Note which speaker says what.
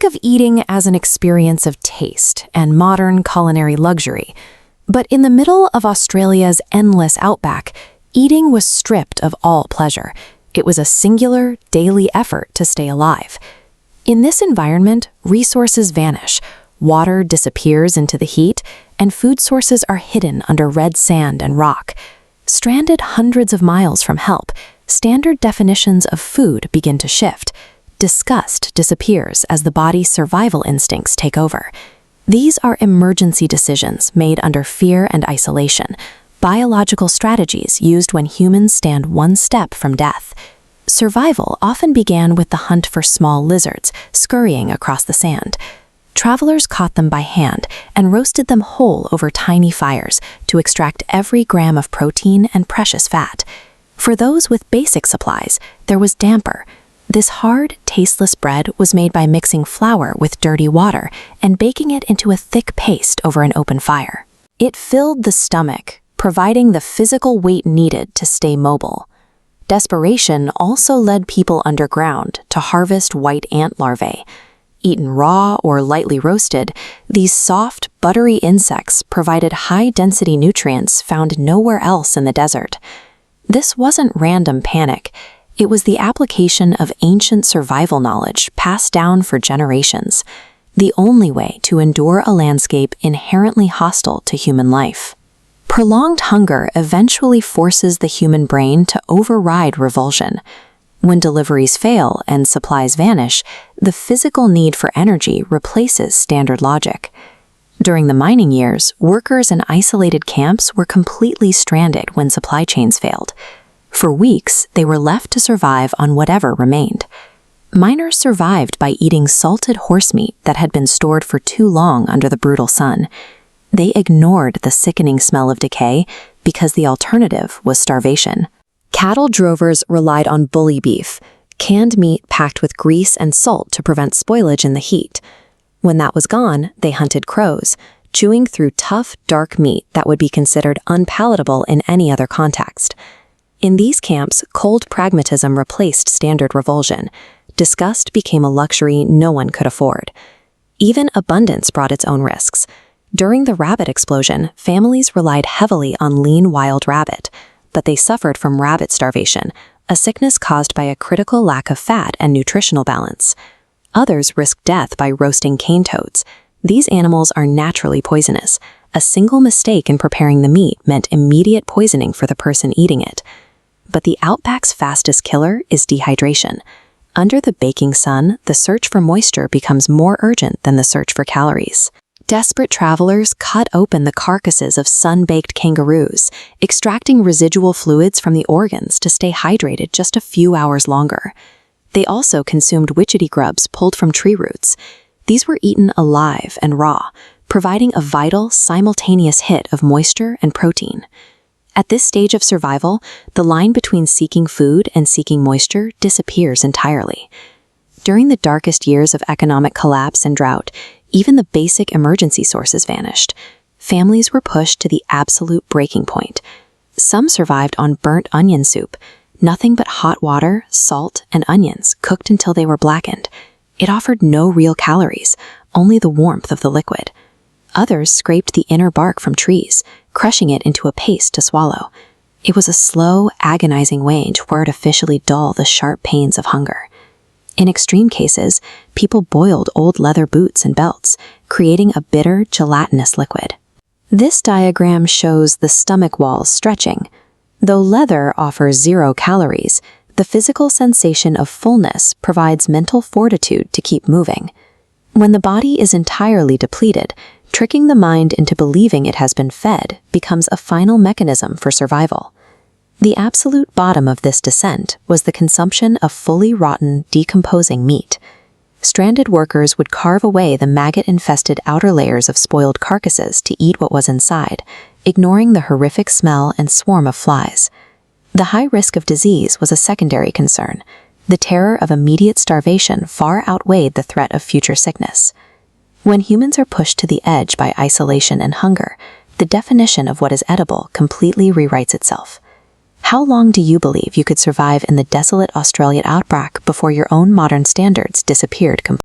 Speaker 1: of eating as an experience of taste and modern culinary luxury. But in the middle of Australia's endless outback, eating was stripped of all pleasure. It was a singular, daily effort to stay alive. In this environment, resources vanish, water disappears into the heat, and food sources are hidden under red sand and rock. Stranded hundreds of miles from help, standard definitions of food begin to shift. Disgust disappears as the body's survival instincts take over. These are emergency decisions made under fear and isolation, biological strategies used when humans stand one step from death. Survival often began with the hunt for small lizards scurrying across the sand. Travelers caught them by hand and roasted them whole over tiny fires to extract every gram of protein and precious fat. For those with basic supplies, there was damper. This hard, tasteless bread was made by mixing flour with dirty water and baking it into a thick paste over an open fire. It filled the stomach, providing the physical weight needed to stay mobile. Desperation also led people underground to harvest white ant larvae. Eaten raw or lightly roasted, these soft, buttery insects provided high-density nutrients found nowhere else in the desert. This wasn't random panic. It was the application of ancient survival knowledge passed down for generations, the only way to endure a landscape inherently hostile to human life. Prolonged hunger eventually forces the human brain to override revulsion. When deliveries fail and supplies vanish, the physical need for energy replaces standard logic. During the mining years, workers in isolated camps were completely stranded when supply chains failed. For weeks, they were left to survive on whatever remained. Miners survived by eating salted horse meat that had been stored for too long under the brutal sun. They ignored the sickening smell of decay because the alternative was starvation. Cattle drovers relied on bully beef, canned meat packed with grease and salt to prevent spoilage in the heat. When that was gone, they hunted crows, chewing through tough, dark meat that would be considered unpalatable in any other context. In these camps, cold pragmatism replaced standard revulsion. Disgust became a luxury no one could afford. Even abundance brought its own risks. During the rabbit explosion, families relied heavily on lean wild rabbit, but they suffered from rabbit starvation, a sickness caused by a critical lack of fat and nutritional balance. Others risked death by roasting cane toads. These animals are naturally poisonous. A single mistake in preparing the meat meant immediate poisoning for the person eating it. But the outback's fastest killer is dehydration. Under the baking sun, the search for moisture becomes more urgent than the search for calories. Desperate travelers cut open the carcasses of sun-baked kangaroos, extracting residual fluids from the organs to stay hydrated just a few hours longer. They also consumed witchetty grubs pulled from tree roots. These were eaten alive and raw, providing a vital, simultaneous hit of moisture and protein. At this stage of survival, the line between seeking food and seeking moisture disappears entirely. During the darkest years of economic collapse and drought, even the basic emergency sources vanished. Families were pushed to the absolute breaking point. Some survived on burnt onion soup, nothing but hot water, salt, and onions cooked until they were blackened. It offered no real calories, only the warmth of the liquid. Others scraped the inner bark from trees, crushing it into a paste to swallow. It was a slow, agonizing way to artificially dull the sharp pains of hunger. In extreme cases, people boiled old leather boots and belts, creating a bitter, gelatinous liquid. This diagram shows the stomach walls stretching. Though leather offers 0 calories, the physical sensation of fullness provides mental fortitude to keep moving. When the body is entirely depleted, tricking the mind into believing it has been fed becomes a final mechanism for survival. The absolute bottom of this descent was the consumption of fully rotten, decomposing meat. Stranded workers would carve away the maggot-infested outer layers of spoiled carcasses to eat what was inside, ignoring the horrific smell and swarm of flies. The high risk of disease was a secondary concern. The terror of immediate starvation far outweighed the threat of future sickness. When humans are pushed to the edge by isolation and hunger, the definition of what is edible completely rewrites itself. How long do you believe you could survive in the desolate Australian outback before your own modern standards disappeared completely?